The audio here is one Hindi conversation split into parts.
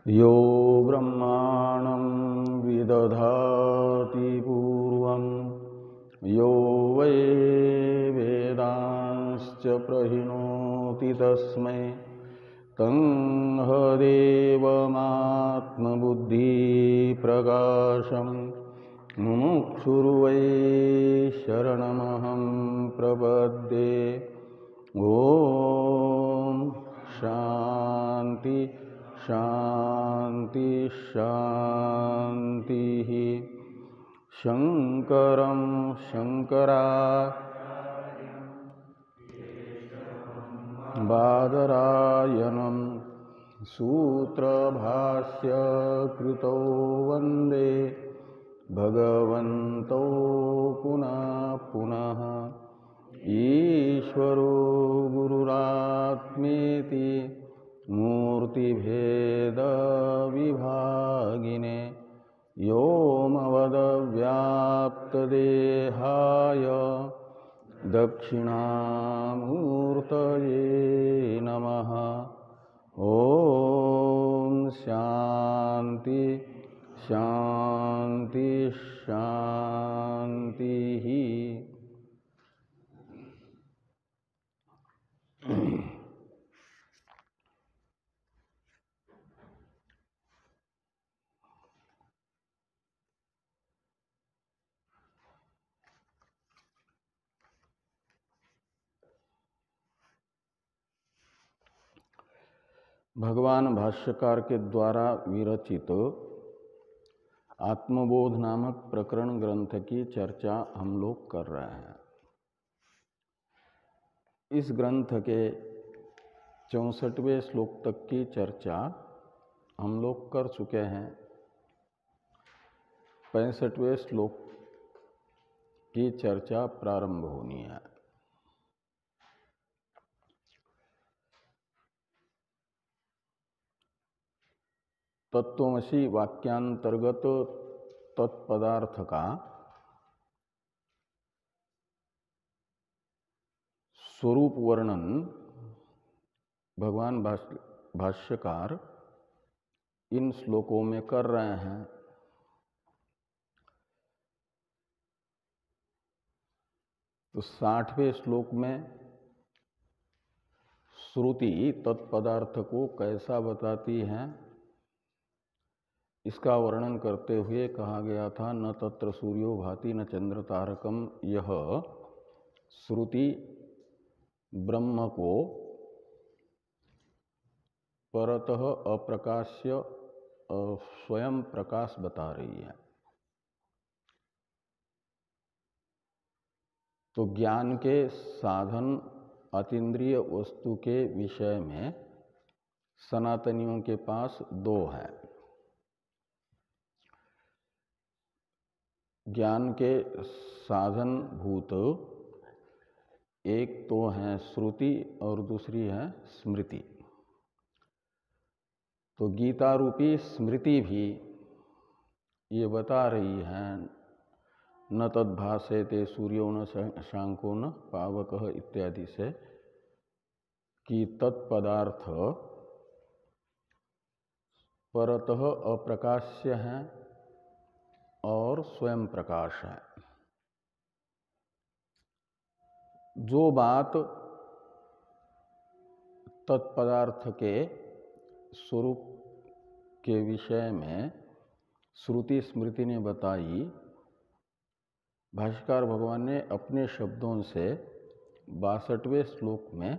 यो ब्रह्माणं विदधाति पूर्वं यो वै वेदांश्च प्रहिणोति तस्मै तं देवमात्मबुद्धिप्रकाशं मुमुक्षुर्वै शरणमहं प्रपद्ये। ॐ शान्ति शान्ति शान्तिः। शङ्करं बादरायणं सूत्रभाष्य कृतो वन्दे भगवन्तौ पुनः पुनः। ईश्वरो गुरुरात्मेति मूर्तिभेदविभागिने व्योमवद्व्याप्तदेहाय दक्षिणामूर्तये नमः। ॐ शान्ति शान्ति शान्तिः। भगवान भाष्यकार के द्वारा विरचित आत्मबोध नामक प्रकरण ग्रंथ की चर्चा हम लोग कर रहे हैं। इस ग्रंथ के 64वें श्लोक तक की चर्चा हम लोग कर चुके हैं। 65वें श्लोक की चर्चा प्रारंभ होनी है। तत्त्वमसि वाक्यांतर्गत तत्पदार्थ का स्वरूप वर्णन भगवान भाष्यकार इन श्लोकों में कर रहे हैं। तो 60वें श्लोक में श्रुति तत्पदार्थ को कैसा बताती है इसका वर्णन करते हुए कहा गया था, न तत्र सूर्यो भाति न चंद्र तारकम। यह श्रुति ब्रह्म को परतः अप्रकाश्य स्वयं प्रकाश बता रही है। तो ज्ञान के साधन अतीन्द्रिय वस्तु के विषय में सनातनियों के पास दो है। ज्ञान के साधन भूत एक तो है श्रुति और दूसरी है स्मृति। तो गीता रूपी स्मृति भी ये बता रही है, न तद्भासेते सूर्यो न शांको न पावकः इत्यादि से, कि तत्पदार्थ परतः अप्रकाश्य है और स्वयं प्रकाश है। जो बात तत्पदार्थ के स्वरूप के विषय में श्रुति स्मृति ने बताई, भाष्यकार भगवान ने अपने शब्दों से 62वें श्लोक में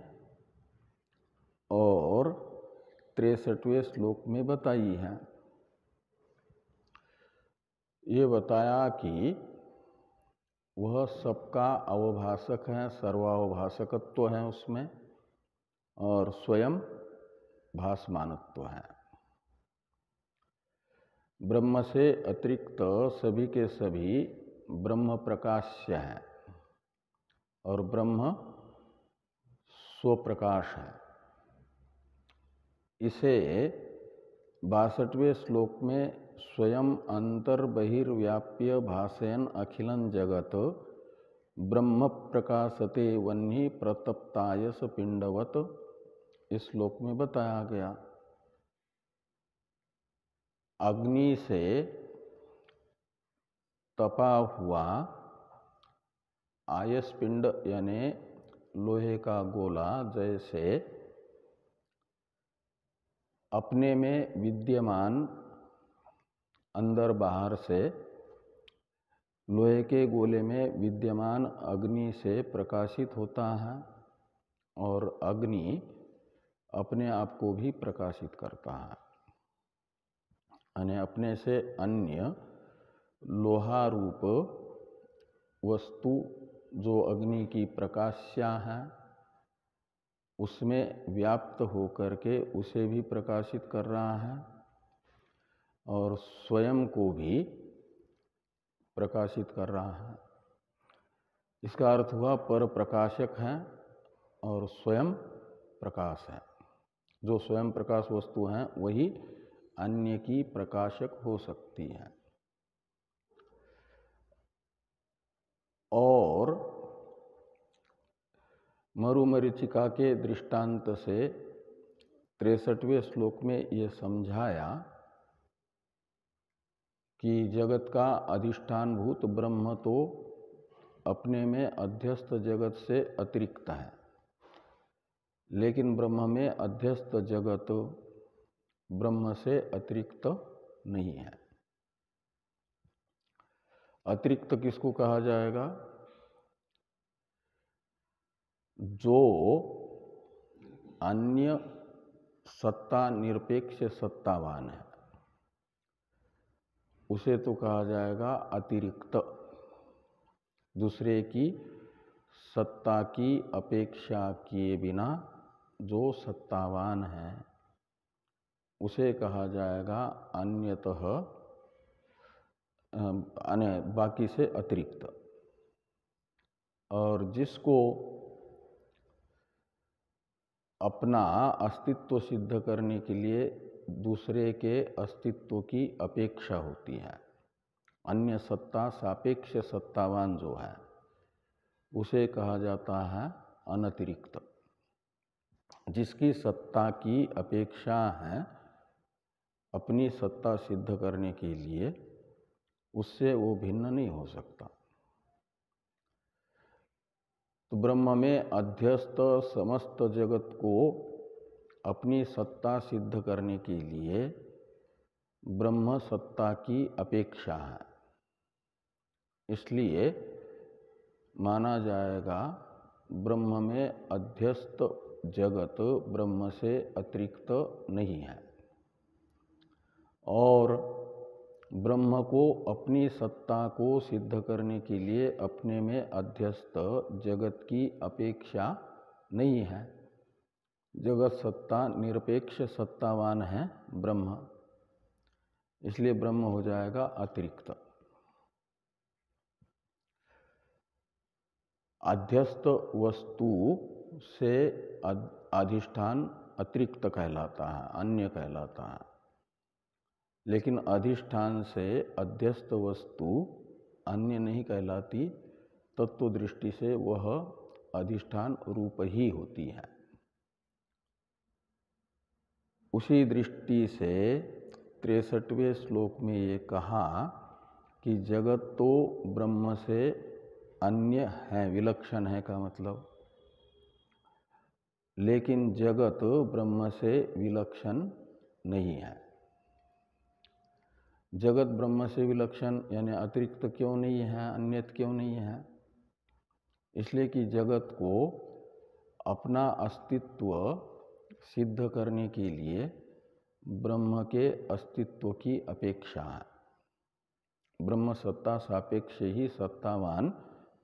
और 63वें श्लोक में बताई है। ये बताया कि वह सबका अवभाषक है, सर्वावभाषकत्व है उसमें, और स्वयं भासमानत्व है। ब्रह्म से अतिरिक्त सभी के सभी ब्रह्म प्रकाश्य है और ब्रह्म स्वप्रकाश है। इसे 62वें श्लोक में स्वयं अंतर्बहिर्व्याप्य भासेन अखिलं जगत ब्रह्म प्रकाशते वह्नि प्रतप्तायस पिंडवत इस श्लोक में बताया गया। अग्नि से तपा हुआ आयसपिंड यानी लोहे का गोला जैसे अपने में विद्यमान अंदर बाहर से लोहे के गोले में विद्यमान अग्नि से प्रकाशित होता है और अग्नि अपने आप को भी प्रकाशित करता है, यानी अपने से अन्य लोहा रूप वस्तु जो अग्नि की प्रकाश्या है उसमें व्याप्त होकर के उसे भी प्रकाशित कर रहा है और स्वयं को भी प्रकाशित कर रहा है। इसका अर्थ हुआ पर प्रकाशक है और स्वयं प्रकाश है। जो स्वयं प्रकाश वस्तु हैं वही अन्य की प्रकाशक हो सकती है। और मरुमरीचिका के दृष्टांत से 63वें श्लोक में ये समझाया कि जगत का अधिष्ठानभूत ब्रह्म तो अपने में अध्यस्त जगत से अतिरिक्त है, लेकिन ब्रह्म में अध्यस्त जगत ब्रह्म से अतिरिक्त नहीं है। अतिरिक्त किसको कहा जाएगा? जो अन्य सत्ता निरपेक्ष सत्तावान है उसे तो कहा जाएगा अतिरिक्त। दूसरे की सत्ता की अपेक्षा किए बिना जो सत्तावान है उसे कहा जाएगा अन्यतः, बाकी से अतिरिक्त। और जिसको अपना अस्तित्व सिद्ध करने के लिए दूसरे के अस्तित्व की अपेक्षा होती है, अन्य सत्ता सापेक्ष सत्तावान जो है उसे कहा जाता है अनतिरिक्त। जिसकी सत्ता की अपेक्षा है अपनी सत्ता सिद्ध करने के लिए, उससे वो भिन्न नहीं हो सकता। तो ब्रह्म में अध्यस्त समस्त जगत को अपनी सत्ता सिद्ध करने के लिए ब्रह्म सत्ता की अपेक्षा है, इसलिए माना जाएगा ब्रह्म में अध्यस्त जगत ब्रह्म से अतिरिक्त नहीं है। और ब्रह्म को अपनी सत्ता को सिद्ध करने के लिए अपने में अध्यस्त जगत की अपेक्षा नहीं है। जगत सत्ता निरपेक्ष सत्तावान है ब्रह्म, इसलिए ब्रह्म हो जाएगा अतिरिक्त। अध्यस्त वस्तु से अधिष्ठान अतिरिक्त कहलाता है, अन्य कहलाता है, लेकिन अधिष्ठान से अध्यस्त वस्तु अन्य नहीं कहलाती। तत्व दृष्टि से वह अधिष्ठान रूप ही होती है। उसी दृष्टि से 63वें श्लोक में ये कहा कि जगत तो ब्रह्म से अन्य है, विलक्षण है का मतलब, लेकिन जगत ब्रह्म से विलक्षण नहीं है। जगत ब्रह्म से विलक्षण यानी अतिरिक्त क्यों नहीं है, अन्यत क्यों नहीं है? इसलिए कि जगत को अपना अस्तित्व सिद्ध करने के लिए ब्रह्म के अस्तित्व की अपेक्षा है। ब्रह्म सत्ता सापेक्ष ही सत्तावान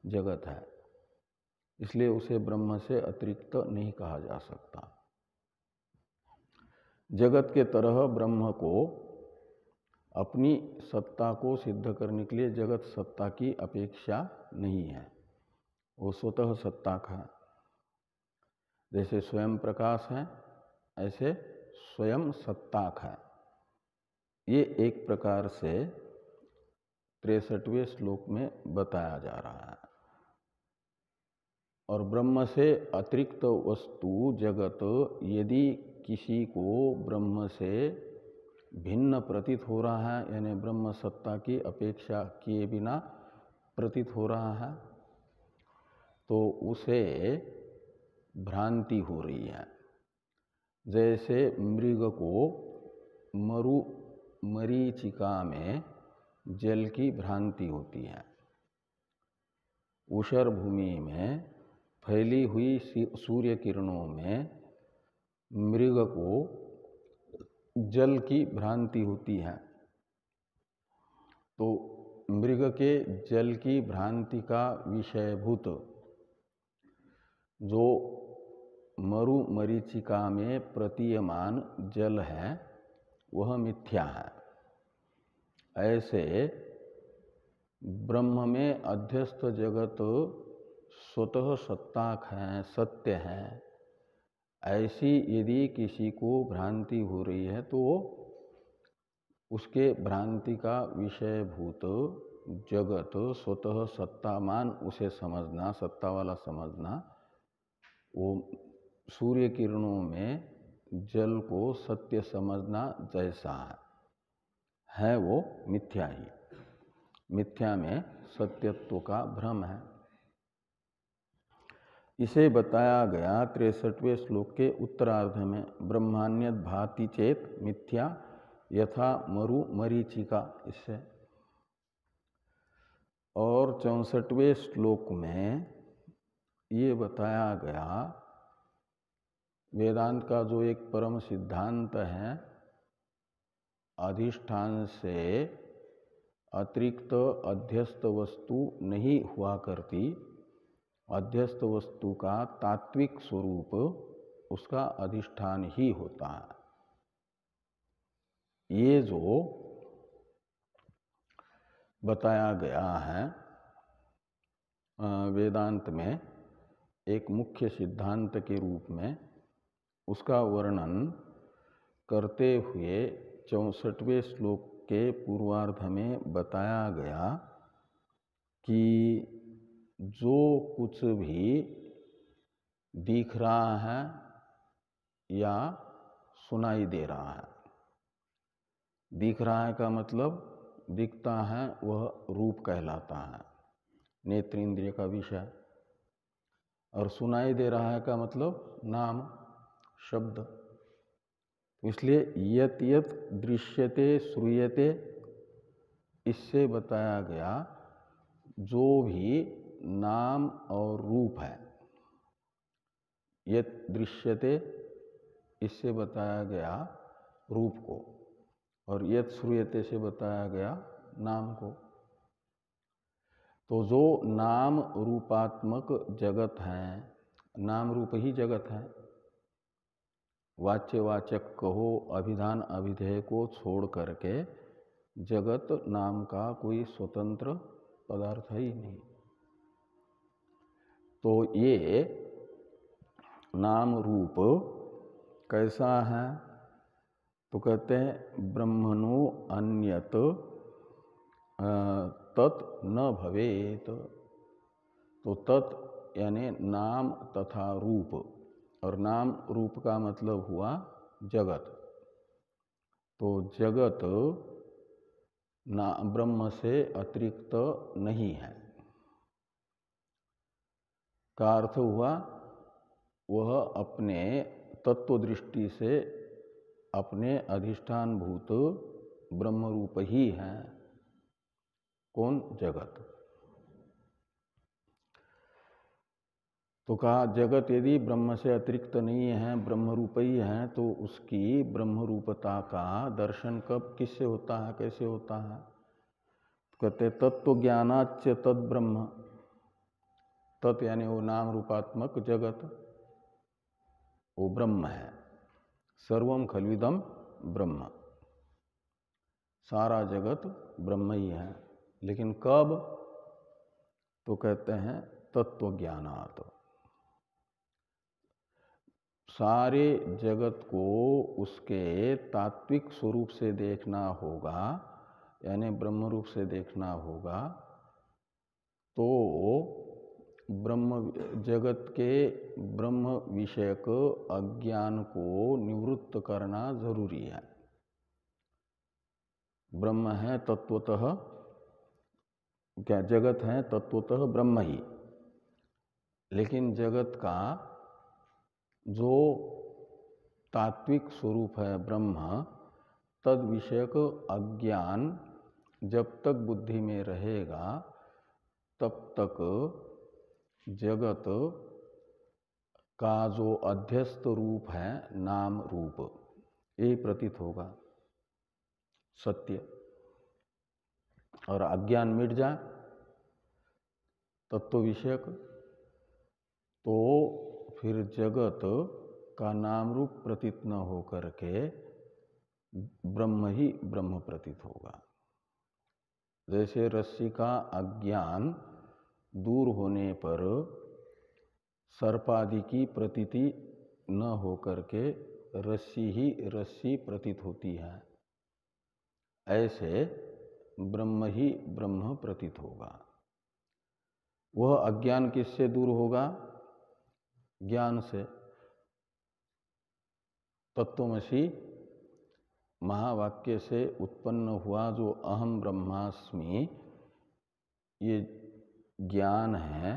जगत है, इसलिए उसे ब्रह्म से अतिरिक्त नहीं कहा जा सकता। जगत के तरह ब्रह्म को अपनी सत्ता को सिद्ध करने के लिए जगत सत्ता की अपेक्षा नहीं है, वो स्वतः सत्ता का। जैसे स्वयं प्रकाश है ऐसे स्वयं सत्ताक है। ये एक प्रकार से 63वें श्लोक में बताया जा रहा है। और ब्रह्म से अतिरिक्त वस्तु जगत यदि किसी को ब्रह्म से भिन्न प्रतीत हो रहा है, यानी ब्रह्म सत्ता की अपेक्षा किए बिना प्रतीत हो रहा है, तो उसे भ्रांति हो रही है। जैसे मृग को मरीचिका में जल की भ्रांति होती है, ऊषर भूमि में फैली हुई सूर्य किरणों में मृग को जल की भ्रांति होती है। तो मृग के जल की भ्रांति का विषयभूत जो मरीचिका में प्रतीयमान जल है वह मिथ्या है। ऐसे ब्रह्म में अध्यस्त जगत स्वतः सत्ताक है, सत्य है, ऐसी यदि किसी को भ्रांति हो रही है तो उसके भ्रांति का विषयभूत जगत स्वतः सत्तामान उसे समझना, सत्ता वाला समझना, वो सूर्य किरणों में जल को सत्य समझना जैसा है वो मिथ्या ही। मिथ्या में सत्यत्व का भ्रम है। इसे बताया गया 63वें श्लोक के उत्तरार्ध में, ब्रह्मान्यत भाति चेत मिथ्या यथा मरीचिका, इससे। और 64वें श्लोक में ये बताया गया वेदांत का जो एक परम सिद्धांत है, अधिष्ठान से अतिरिक्त अध्यस्त वस्तु नहीं हुआ करती, अध्यस्त वस्तु का तात्विक स्वरूप उसका अधिष्ठान ही होता है। ये जो बताया गया है वेदांत में एक मुख्य सिद्धांत के रूप में, उसका वर्णन करते हुए 64वें श्लोक के पूर्वार्ध में बताया गया कि जो कुछ भी दिख रहा है या सुनाई दे रहा है, दिख रहा है का मतलब दिखता है वह रूप कहलाता है, नेत्र इंद्रिय का विषय, और सुनाई दे रहा है का मतलब नाम, शब्द। इसलिए यत यत दृश्यते श्रूयते, इससे बताया गया जो भी नाम और रूप है, यत दृश्यते इससे बताया गया रूप को, और यत श्रूयते से बताया गया नाम को। तो जो नाम रूपात्मक जगत है, नाम रूप ही जगत है, वाच्यवाचक कहो, अभिधान अभिधेय को छोड़ करके जगत नाम का कोई स्वतंत्र पदार्थ ही नहीं। तो ये नाम रूप कैसा है, तो कहते हैं ब्रह्मणो अन्यत तत् न भवेत। तो तत् यानी नाम तथा रूप, और नाम रूप का मतलब हुआ जगत। तो जगत ना ब्रह्म से अतिरिक्त नहीं है का अर्थ हुआ वह अपने तत्व दृष्टि से अपने अधिष्ठान भूत ब्रह्म रूप ही है। कौन? जगत। तो कहा जगत यदि ब्रह्म से अतिरिक्त नहीं है, ब्रह्म रूप ही है, तो उसकी ब्रह्म रूपता का दर्शन कब किससे होता है, कैसे होता है? कहते तत्व ज्ञानाच्च तद ब्रह्म, तत् यानी वो नाम रूपात्मक जगत वो ब्रह्म है। सर्वम खल्विदम ब्रह्म, सारा जगत ब्रह्म ही है। लेकिन कब? तो कहते हैं तत्व ज्ञानात्। सारे जगत को उसके तात्विक स्वरूप से देखना होगा, यानी ब्रह्म रूप से देखना होगा, तो ब्रह्म जगत के ब्रह्म विषयक अज्ञान को निवृत्त करना जरूरी है। ब्रह्म है तत्वतः, क्या जगत है तत्वतः ब्रह्म ही, लेकिन जगत का जो तात्विक स्वरूप है ब्रह्म, तद विषयक अज्ञान जब तक बुद्धि में रहेगा तब तक जगत का जो अध्यस्त रूप है नाम रूप, यही प्रतीत होगा सत्य। और अज्ञान मिट जाए तत्व विषयक, तो फिर जगत का नाम रूप प्रतीत न हो करके ब्रह्म ही ब्रह्म प्रतीत होगा। जैसे रस्सी का अज्ञान दूर होने पर सर्पादि की प्रतीति न हो करके रस्सी ही रस्सी प्रतीत होती है, ऐसे ब्रह्म ही ब्रह्म प्रतीत होगा। वह अज्ञान किससे दूर होगा? ज्ञान से। तत्वमसि महावाक्य से उत्पन्न हुआ जो अहम ब्रह्मास्मि, ये ज्ञान है,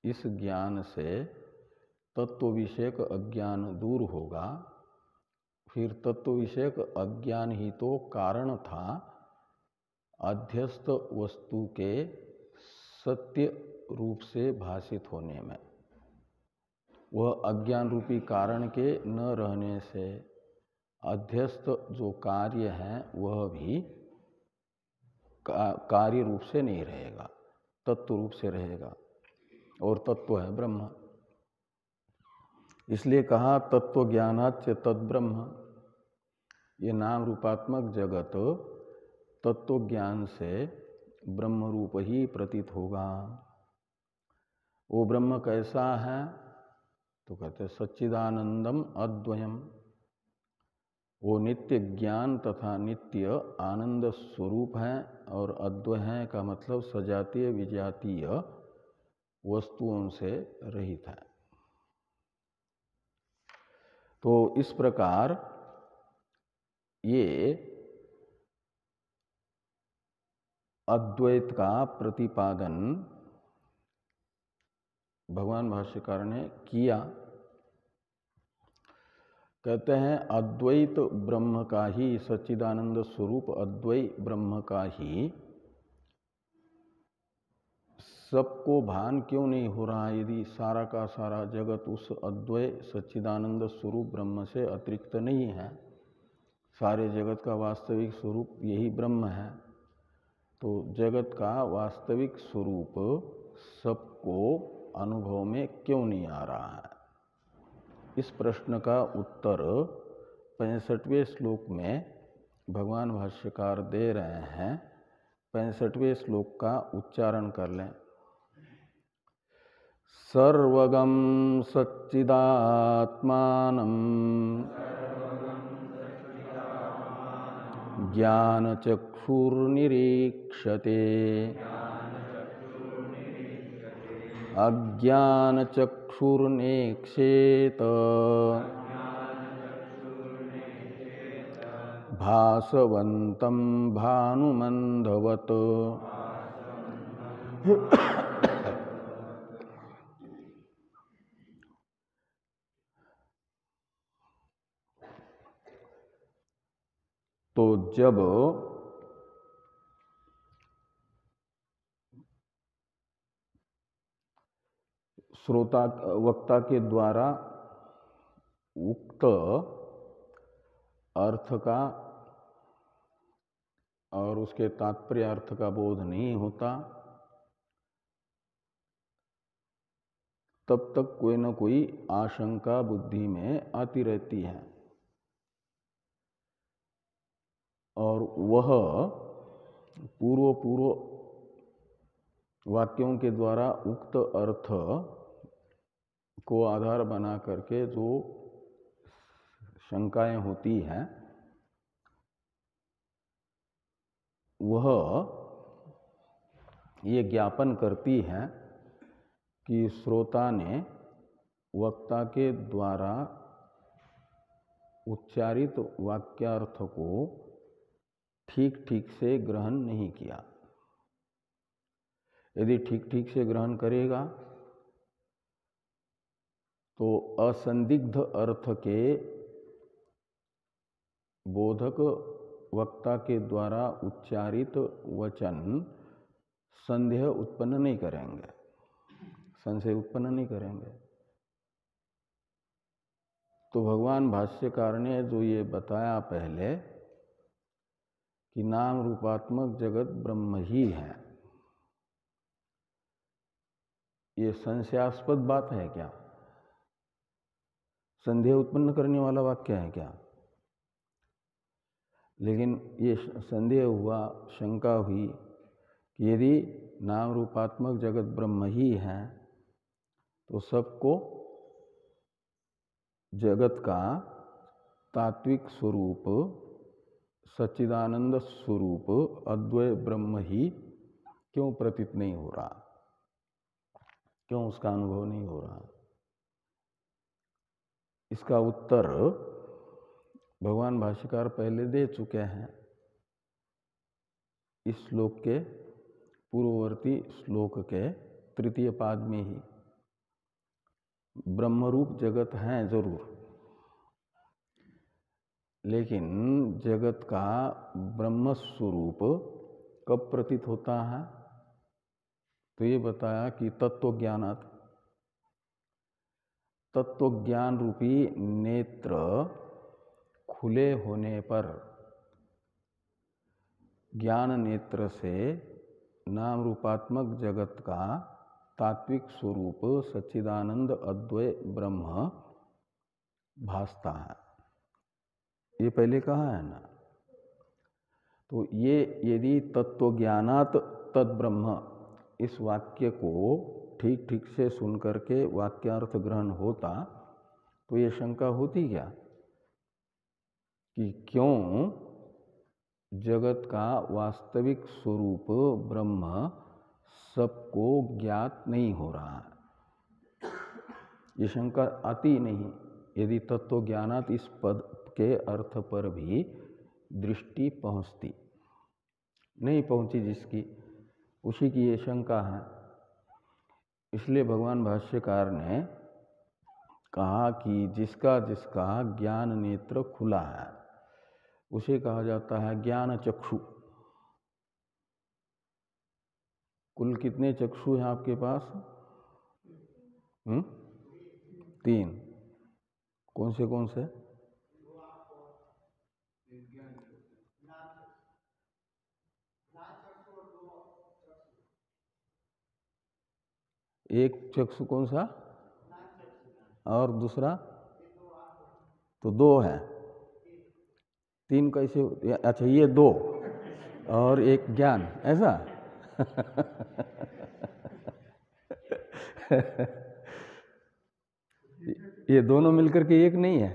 इस ज्ञान से तत्व विषयक अज्ञान दूर होगा। फिर तत्व विषयक अज्ञान ही तो कारण था अध्यस्त वस्तु के सत्य रूप से भाषित होने में। वह अज्ञान रूपी कारण के न रहने से अध्यस्त जो कार्य है वह भी कार्य रूप से नहीं रहेगा, तत्व रूप से रहेगा, और तत्व है ब्रह्म। इसलिए कहा तत्व ज्ञानाच्च तद्ब्रह्म। ये नाम रूपात्मक जगत तत्व ज्ञान से ब्रह्म रूप ही प्रतीत होगा। वो ब्रह्म कैसा है? तो कहते सच्चिदानंदम अद्वयम। वो नित्य ज्ञान तथा नित्य आनंद स्वरूप है, और अद्वय है का मतलब सजातीय विजातीय वस्तुओं से रहित है। तो इस प्रकार ये अद्वैत का प्रतिपादन भगवान भाष्यकार ने किया। कहते हैं अद्वैत ब्रह्म का ही, सच्चिदानंद स्वरूप अद्वैत ब्रह्म का ही सबको भान क्यों नहीं हो रहा है? यदि सारा का सारा जगत उस अद्वैत सच्चिदानंद स्वरूप ब्रह्म से अतिरिक्त नहीं है, सारे जगत का वास्तविक स्वरूप यही ब्रह्म है, तो जगत का वास्तविक स्वरूप सबको अनुभव में क्यों नहीं आ रहा है? इस प्रश्न का उत्तर 65वें श्लोक में भगवान भाष्यकार दे रहे हैं। 65वें श्लोक का उच्चारण कर लें। सर्वगम सच्चिदात्मानं ज्ञानचक्षुर्निरीक्षते अज्ञानचक्षुर्नेक्षेत भासवन्तं भानुमन्धवत्। तो जब श्रोता वक्ता के द्वारा उक्त अर्थ का और उसके तात्पर्य अर्थ का बोध नहीं होता, तब तक कोई न कोई आशंका बुद्धि में आती रहती है, और वह पूर्व वाक्यों के द्वारा उक्त अर्थ को आधार बना करके जो शंकाएं होती हैं, वह ये ज्ञापन करती है कि श्रोता ने वक्ता के द्वारा उच्चारित वाक्यार्थ को ठीक ठीक से ग्रहण नहीं किया। यदि ठीक ठीक से ग्रहण करेगा तो असंदिग्ध अर्थ के बोधक वक्ता के द्वारा उच्चारित वचन संदेह उत्पन्न नहीं करेंगे, संशय उत्पन्न नहीं करेंगे। तो भगवान भाष्यकार ने जो ये बताया पहले कि नाम रूपात्मक जगत ब्रह्म ही है, ये संशयास्पद बात है क्या? संदेह उत्पन्न करने वाला वाक्य है क्या? लेकिन ये संदेह हुआ, शंका हुई कि यदि नाम रूपात्मक जगत ब्रह्म ही है तो सबको जगत का तात्विक स्वरूप सच्चिदानंद स्वरूप अद्वय ब्रह्म ही क्यों प्रतीत नहीं हो रहा, क्यों उसका अनुभव नहीं हो रहा? इसका उत्तर भगवान भाष्यकार पहले दे चुके हैं इस श्लोक के पूर्ववर्ती श्लोक के तृतीय पाद में ही। ब्रह्मरूप जगत है जरूर, लेकिन जगत का ब्रह्म स्वरूप कब प्रतीत होता है? तो ये बताया कि तत्वज्ञानात्, तत्वज्ञान रूपी नेत्र खुले होने पर ज्ञान नेत्र से नाम रूपात्मक जगत का तात्विक स्वरूप सच्चिदानंद अद्वय ब्रह्म भासता है। ये पहले कहा है ना। तो ये यदि तत्वज्ञानात् तद ब्रह्म, इस वाक्य को ठीक ठीक से सुन करके वाक्यार्थ ग्रहण होता तो ये शंका होती क्या कि क्यों जगत का वास्तविक स्वरूप ब्रह्म सबको ज्ञात नहीं हो रहा है। ये शंका आती नहीं यदि तत्व ज्ञानात इस पद के अर्थ पर भी दृष्टि पहुंचती। नहीं पहुंची जिसकी, उसी की ये शंका है। इसलिए भगवान भाष्यकार ने कहा कि जिसका जिसका ज्ञान नेत्र खुला है उसे कहा जाता है ज्ञान चक्षु। कुल कितने चक्षु हैं आपके पास? 3। कौन से कौन से? एक चक्षु कौन सा और दूसरा? तो 2 है। 3 कैसे? अच्छा ये 2 और एक ज्ञान, ऐसा? ये दोनों मिलकर के एक नहीं है।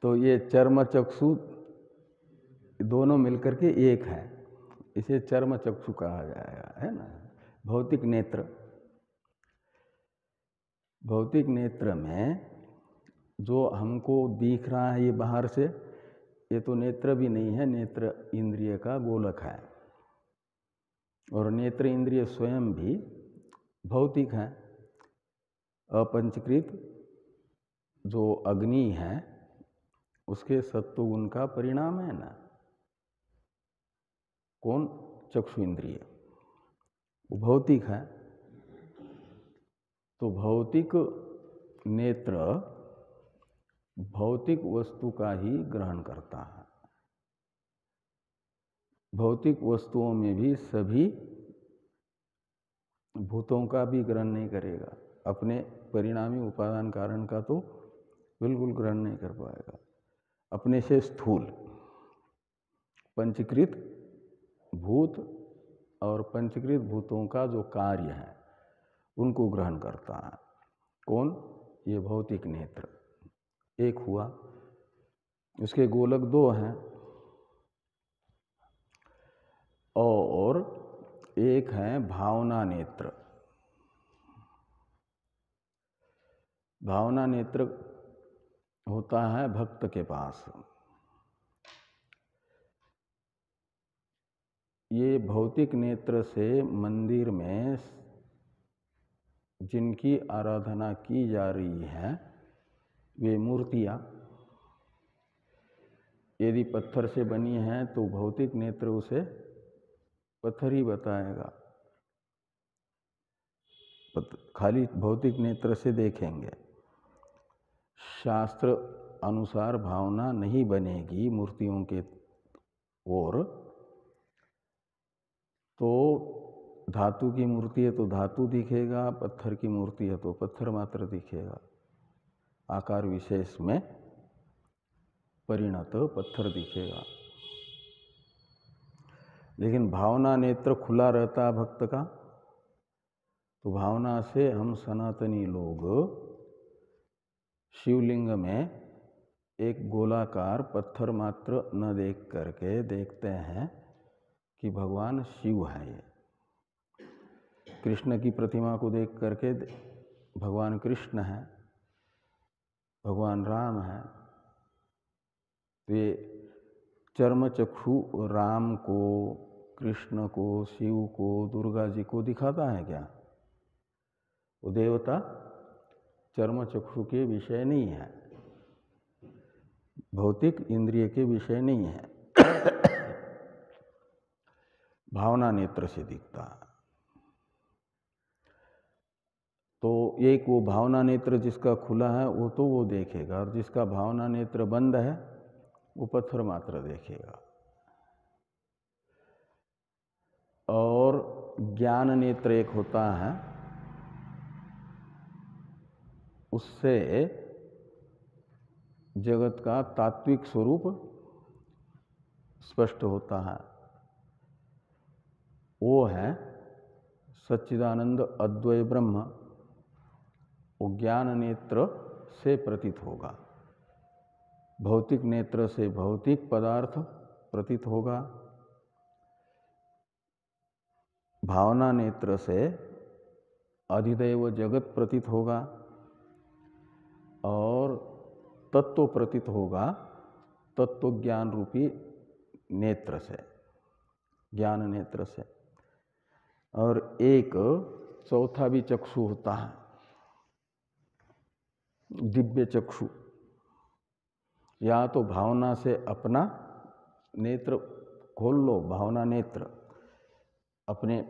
तो ये चर्म चक्षु दोनों मिलकर के एक है, इसे चर्म चक्षु कहा जाएगा, है ना। भौतिक नेत्र, भौतिक नेत्र में जो हमको दिख रहा है ये बाहर से, ये तो नेत्र भी नहीं है, नेत्र इंद्रिय का गोलक है। और नेत्र इंद्रिय स्वयं भी भौतिक है। अपंचकृत जो अग्नि है उसके सत्वगुण का परिणाम है ना। कौन? चक्षु इंद्रिय, वो भौतिक है। तो भौतिक नेत्र भौतिक वस्तु का ही ग्रहण करता है। भौतिक वस्तुओं में भी सभी भूतों का भी ग्रहण नहीं करेगा। अपने परिणामी उपादान कारण का तो बिल्कुल ग्रहण नहीं कर पाएगा। अपने से स्थूल पंचकृत भूत और पंचकृत भूतों का जो कार्य है उनको ग्रहण करता है। कौन? ये भौतिक नेत्र एक हुआ। उसके गोलक 2 हैं और एक है भावना नेत्र। भावना नेत्र होता है भक्त के पास। ये भौतिक नेत्र से मंदिर में जिनकी आराधना की जा रही है वे मूर्तियाँ यदि पत्थर से बनी हैं तो भौतिक नेत्र उसे पत्थर ही बताएगा, खाली भौतिक नेत्र से देखेंगे। शास्त्र अनुसार भावना नहीं बनेगी मूर्तियों के ओर। तो धातु की मूर्ति है तो धातु दिखेगा, पत्थर की मूर्ति है तो पत्थर मात्र दिखेगा, आकार विशेष में परिणत पत्थर दिखेगा। लेकिन भावना नेत्र खुला रहता है भक्त का, तो भावना से हम सनातनी लोग शिवलिंग में एक गोलाकार पत्थर मात्र न देख करके देखते हैं कि भगवान शिव है। ये कृष्ण की प्रतिमा को देख करके भगवान कृष्ण है, भगवान राम है। तो ये चर्म चक्षु राम को, कृष्ण को, शिव को, दुर्गा जी को दिखाता है क्या? वो देवता चर्म चक्षु के विषय नहीं है, भौतिक इंद्रिय के विषय नहीं है, भावना नेत्र से दिखता है। तो एक वो भावना नेत्र जिसका खुला है वो तो वो देखेगा, और जिसका भावना नेत्र बंद है वो पत्थर मात्र देखेगा। और ज्ञान नेत्र एक होता है, उससे जगत का तात्विक स्वरूप स्पष्ट होता है। वो है सच्चिदानंद अद्वय ब्रह्म। वो ज्ञान नेत्र से प्रतीत होगा, भौतिक नेत्र से भौतिक पदार्थ प्रतीत होगा, भावना नेत्र से अधिदैव जगत प्रतीत होगा, और तत्व प्रतीत होगा तत्व ज्ञान रूपी नेत्र से, ज्ञान नेत्र से। और एक चौथा भी चक्षु होता है, दिव्य चक्षु। या तो भावना से अपना नेत्र खोल लो, भावना नेत्र अपने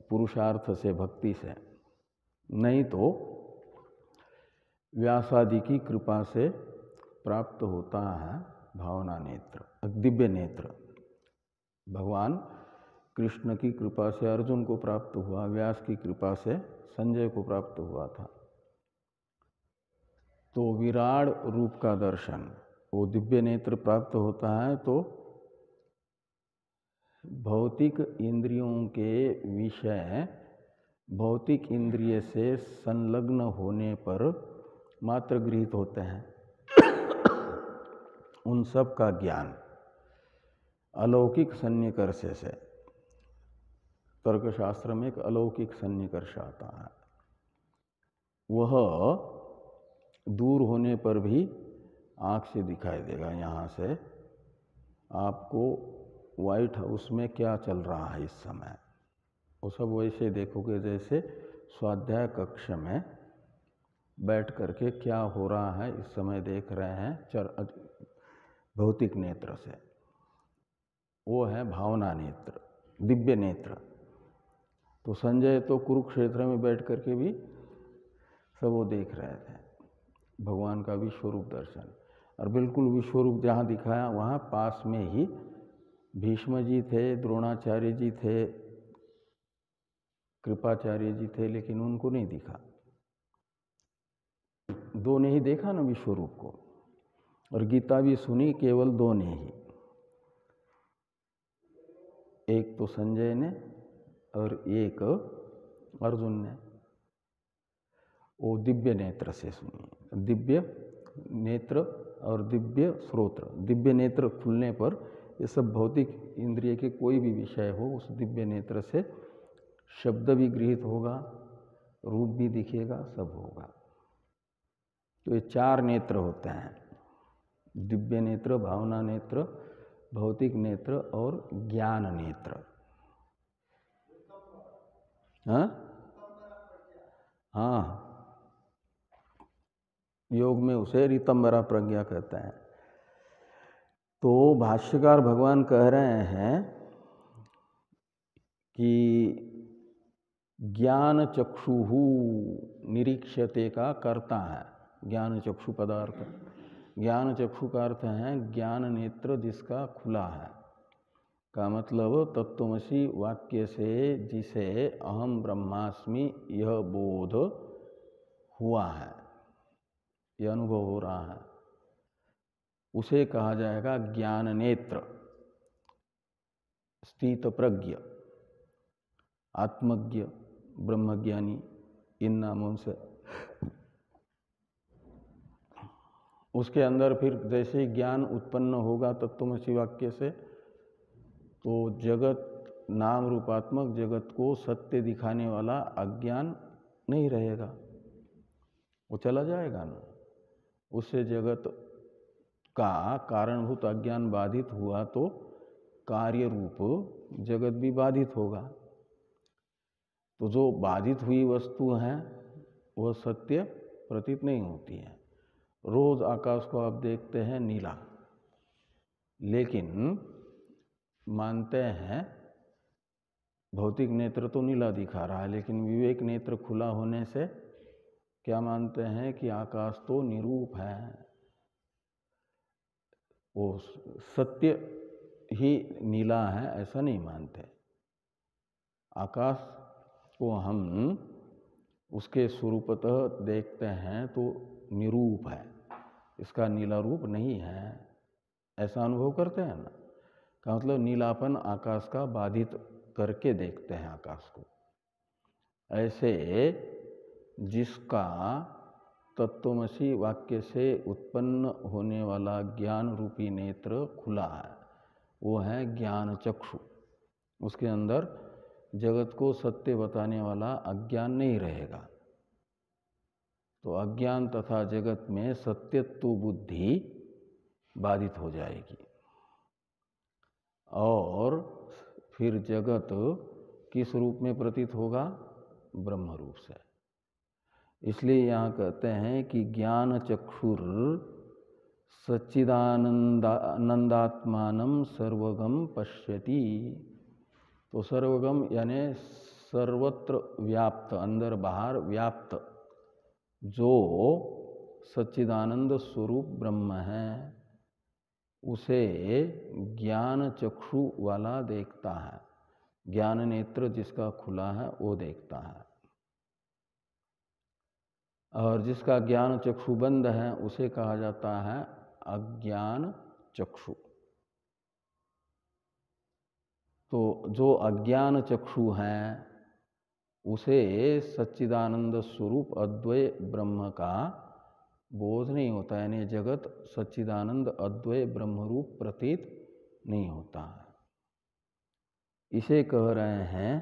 पुरुषार्थ से, भक्ति से, नहीं तो व्यासादि की कृपा से प्राप्त होता है भावना नेत्र, दिव्य नेत्र। भगवान कृष्ण की कृपा से अर्जुन को प्राप्त हुआ, व्यास की कृपा से संजय को प्राप्त हुआ था। तो विराट रूप का दर्शन, वो दिव्य नेत्र प्राप्त होता है। तो भौतिक इंद्रियों के विषय भौतिक इंद्रिय से संलग्न होने पर मात्र गृहीत होते हैं। उन सब का ज्ञान अलौकिक सन्निकर्ष से, तर्कशास्त्र में एक अलौकिक सन्निकर्ष आता है, वह दूर होने पर भी आँख से दिखाई देगा। यहाँ से आपको व्हाइट हाउस में क्या चल रहा है इस समय, वो सब वैसे देखोगे जैसे स्वाध्याय कक्ष में बैठ करके क्या हो रहा है इस समय देख रहे हैं भौतिक नेत्र से। वो है भावना नेत्र, दिव्य नेत्र। तो संजय तो कुरुक्षेत्र में बैठ करके भी सब वो देख रहे थे, भगवान का विश्वरूप दर्शन। और बिल्कुल विश्वरूप जहाँ दिखाया वहाँ पास में ही भीष्म जी थे, द्रोणाचार्य जी थे, कृपाचार्य जी थे, लेकिन उनको नहीं दिखा। दो ने ही देखा ना विश्वरूप को, और गीता भी सुनी केवल दो ने ही, एक तो संजय ने और एक अर्जुन ने। वो दिव्य नेत्र से सुनी, दिव्य नेत्र और दिव्य श्रोत्र। दिव्य नेत्र खुलने पर ये सब भौतिक इंद्रिय के कोई भी विषय हो, उस दिव्य नेत्र से शब्द भी गृहीत होगा, रूप भी दिखेगा, सब होगा। तो ये 4 नेत्र होते हैं, दिव्य नेत्र, भावना नेत्र, भौतिक नेत्र और ज्ञान नेत्र। हाँ, योग में उसे ऋतंबरा प्रज्ञा कहते हैं। तो भाष्यकार भगवान कह रहे हैं कि ज्ञान चक्षुहु निरीक्षते का कर्ता है ज्ञान चक्षु पदार्थ। ज्ञान चक्षु का अर्थ है ज्ञान नेत्र जिसका खुला है, का मतलब तत्त्वमसि वाक्य से जिसे अहम ब्रह्मास्मि यह बोध हुआ है, यह अनुभव हो रहा है, उसे कहा जाएगा ज्ञान नेत्र, स्थित प्रज्ञ, आत्मज्ञ, ब्रह्मज्ञानी, इन नामों से। उसके अंदर फिर जैसे ज्ञान उत्पन्न होगा तत्त्वमसि वाक्य से, तो जगत नाम रूपात्मक जगत को सत्य दिखाने वाला अज्ञान नहीं रहेगा, वो चला जाएगा ना। उससे जगत का कारणभूत अज्ञान बाधित हुआ तो कार्य रूप जगत भी बाधित होगा। तो जो बाधित हुई वस्तु है वह सत्य प्रतीत नहीं होती है। रोज आकाश को आप देखते हैं नीला, लेकिन मानते हैं भौतिक नेत्र तो नीला दिखा रहा है, लेकिन विवेक नेत्र खुला होने से क्या मानते हैं कि आकाश तो निरूप है, वो सत्य ही नीला है, ऐसा नहीं मानते। आकाश को हम उसके स्वरूपतः देखते हैं तो निरूप है, इसका नीला रूप नहीं है, ऐसा अनुभव करते हैं ना। का मतलब नीलापन आकाश का बाधित करके देखते हैं आकाश को। ऐसे जिसका तत्त्वमसि वाक्य से उत्पन्न होने वाला ज्ञान रूपी नेत्र खुला है, वो है ज्ञान चक्षु। उसके अंदर जगत को सत्य बताने वाला अज्ञान नहीं रहेगा। तो अज्ञान तथा जगत में सत्यत्व बुद्धि बाधित हो जाएगी और फिर जगत किस रूप में प्रतीत होगा? ब्रह्म रूप से। इसलिए यहाँ कहते हैं कि ज्ञान चक्षुर सच्चिदानंदात्मानं सर्वगम पश्यति। तो सर्वगम यानी सर्वत्र व्याप्त, अंदर बाहर व्याप्त जो सच्चिदानंद स्वरूप ब्रह्म है, उसे ज्ञान चक्षु वाला देखता है। ज्ञान नेत्र जिसका खुला है वो देखता है, और जिसका ज्ञान चक्षु बंद है उसे कहा जाता है अज्ञान चक्षु। तो जो अज्ञान चक्षु है उसे सच्चिदानंद स्वरूप अद्वय ब्रह्म का बोध नहीं होता, यानी जगत सच्चिदानंद अद्वय ब्रह्म रूप प्रतीत नहीं होता है। इसे कह रहे हैं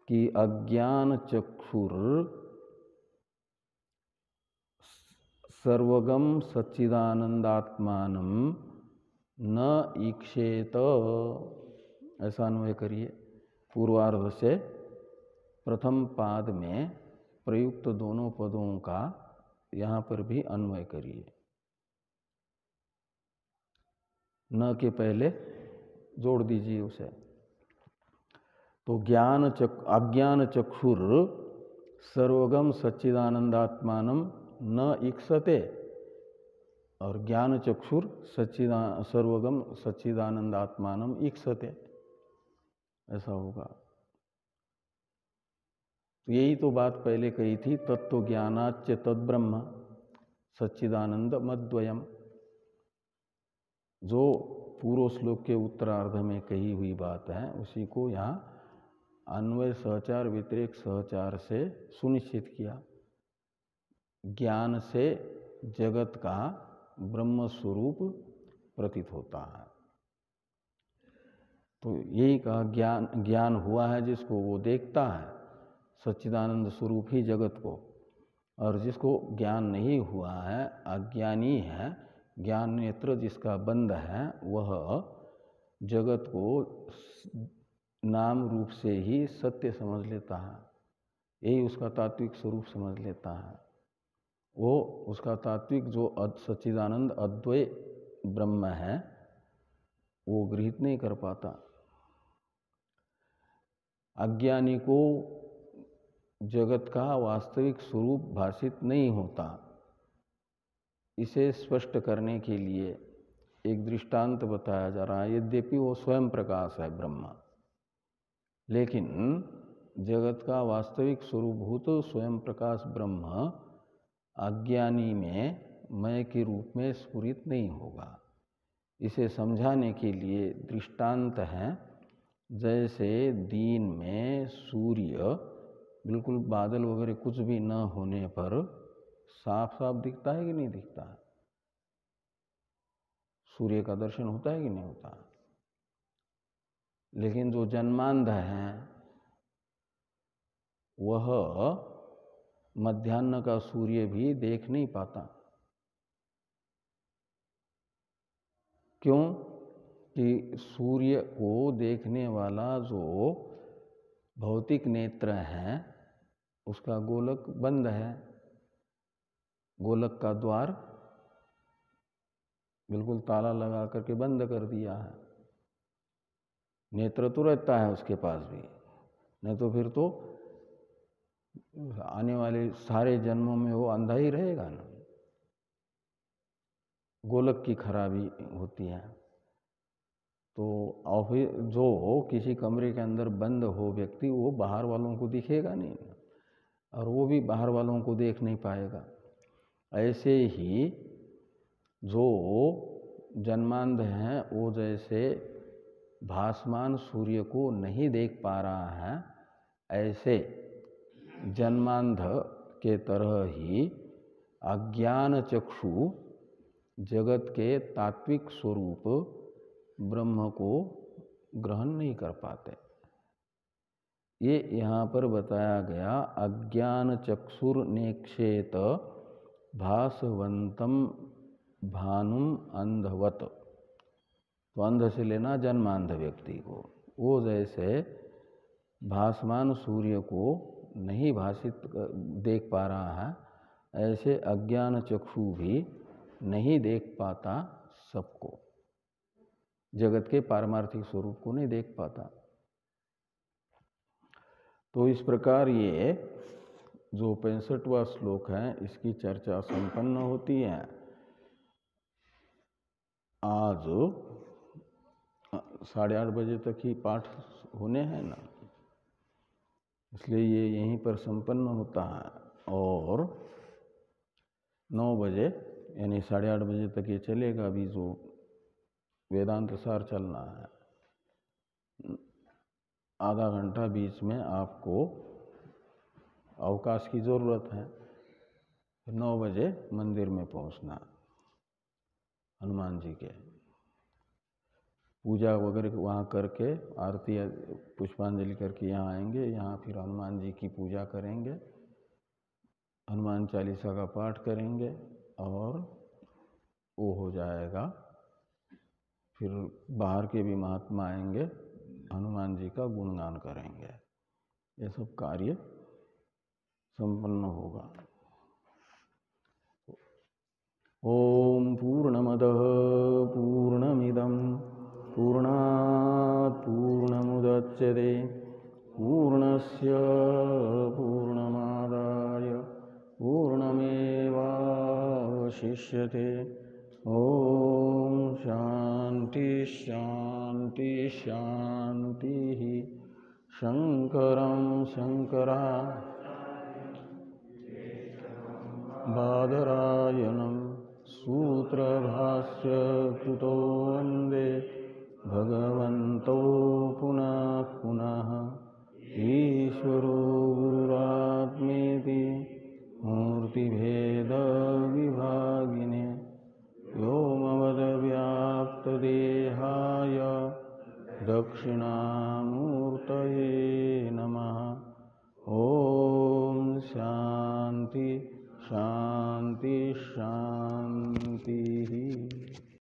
कि अज्ञान चक्षुर सर्वगम सच्चिदानंदात्मानं न ईक्षेत। ऐसा अन्वय करिए। पूर्वार्ध से प्रथम पाद में प्रयुक्त दोनों पदों का यहाँ पर भी अन्वय करिए। न के पहले जोड़ दीजिए उसे। तो अज्ञान चक्षुर सर्वगम सच्चिदानंदात्मानं न ईक्षते, और ज्ञान चक्षुर सर्वगम सच्चिदानंदात्मानं ईक्षते, ऐसा होगा। तो यही तो बात पहले कही थी, तत्व ज्ञानाच्च तद्ब्रह्म सच्चिदानंद मद्वयम। जो पूर्व श्लोक के उत्तरार्ध में कही हुई बात है उसी को यहाँ अन्वय सहचार व्यतिरेक सहचार से सुनिश्चित किया। ज्ञान से जगत का ब्रह्म स्वरूप प्रतीत होता है। तो यही कहा ज्ञान हुआ है जिसको वो देखता है सच्चिदानंद स्वरूप ही जगत को, और जिसको ज्ञान नहीं हुआ है, अज्ञानी है, ज्ञान नेत्र जिसका बंद है, वह जगत को नाम रूप से ही सत्य समझ लेता है, यही उसका तात्विक स्वरूप समझ लेता है। वो उसका तात्विक जो सच्चिदानंद अद्वय ब्रह्म है वो गृहीत नहीं कर पाता। अज्ञानी को जगत का वास्तविक स्वरूप भाषित नहीं होता। इसे स्पष्ट करने के लिए एक दृष्टांत बताया जा रहा है। यद्यपि वो स्वयं प्रकाश है ब्रह्म, लेकिन जगत का वास्तविक स्वरूपभूत स्वयं प्रकाश ब्रह्म अज्ञानी में मय के रूप में स्फुरित नहीं होगा। इसे समझाने के लिए दृष्टांत है, जैसे दिन में सूर्य बिल्कुल बादल वगैरह कुछ भी न होने पर साफ साफ दिखता है कि नहीं दिखता है? सूर्य का दर्शन होता है कि नहीं होता? लेकिन जो जन्मांध है वह मध्याह्न का सूर्य भी देख नहीं पाता। क्यों? कि सूर्य को देखने वाला जो भौतिक नेत्र है उसका गोलक बंद है, गोलक का द्वार बिल्कुल ताला लगा करके बंद कर दिया है। नेत्र तो रहता है उसके पास भी, नहीं तो फिर तो आने वाले सारे जन्मों में वो अंधा ही रहेगा ना। गोलक की खराबी होती है। तो ऑफिस जो किसी कमरे के अंदर बंद हो व्यक्ति, वो बाहर वालों को दिखेगा नहीं, और वो भी बाहर वालों को देख नहीं पाएगा। ऐसे ही जो जन्मांध हैं वो जैसे भासमान सूर्य को नहीं देख पा रहा है, ऐसे जन्मांध के तरह ही अज्ञान चक्षु जगत के तात्विक स्वरूप ब्रह्म को ग्रहण नहीं कर पाते। ये यहाँ पर बताया गया, अज्ञान चक्षुर नेक्षेत भासवंतम भानुम अंधवत। तो अंध से लेना जन्मांध व्यक्ति को। वो जैसे भासमान सूर्य को नहीं भाषित देख पा रहा है, ऐसे अज्ञान चक्षु भी नहीं देख पाता सबको, जगत के पारमार्थिक स्वरूप को नहीं देख पाता। तो इस प्रकार ये जो 65वां श्लोक है इसकी चर्चा संपन्न होती है। आज 8:30 बजे तक ही पाठ होने हैं ना, इसलिए ये यहीं पर संपन्न होता है। और 9 बजे यानी 8:30 बजे तक ये चलेगा। अभी जो वेदांत सार चलना है, आधा घंटा बीच में आपको अवकाश की ज़रूरत है। 9 बजे मंदिर में पहुंचना, हनुमान जी के पूजा वगैरह वहाँ करके, आरती पुष्पांजलि करके यहाँ आएंगे। यहाँ फिर हनुमान जी की पूजा करेंगे, हनुमान चालीसा का पाठ करेंगे और वो हो जाएगा। फिर बाहर के भी महात्मा आएंगे, हनुमान जी का गुणगान करेंगे। ये सब कार्य संपन्न होगा। ओम पूर्णमदः पूर्णमिदं पूर्णात् पूर्णमुदच्यते पूर्णस्य पूर्णमादाय पूर्णमेवावशिष्यते। ओम शांति शांति शांति। शंकरं शंकराचार्यं सूत्रभाष्य कृतो वन्दे भगवन्तो पुनः पुनः। ईश्वरो गुरुरात्मेति मूर्तिभेद विभागिने व्योमवद्व्याप्तदेहाय दक्षिणामूर्तये नमः। ओम शांति शांति शांति।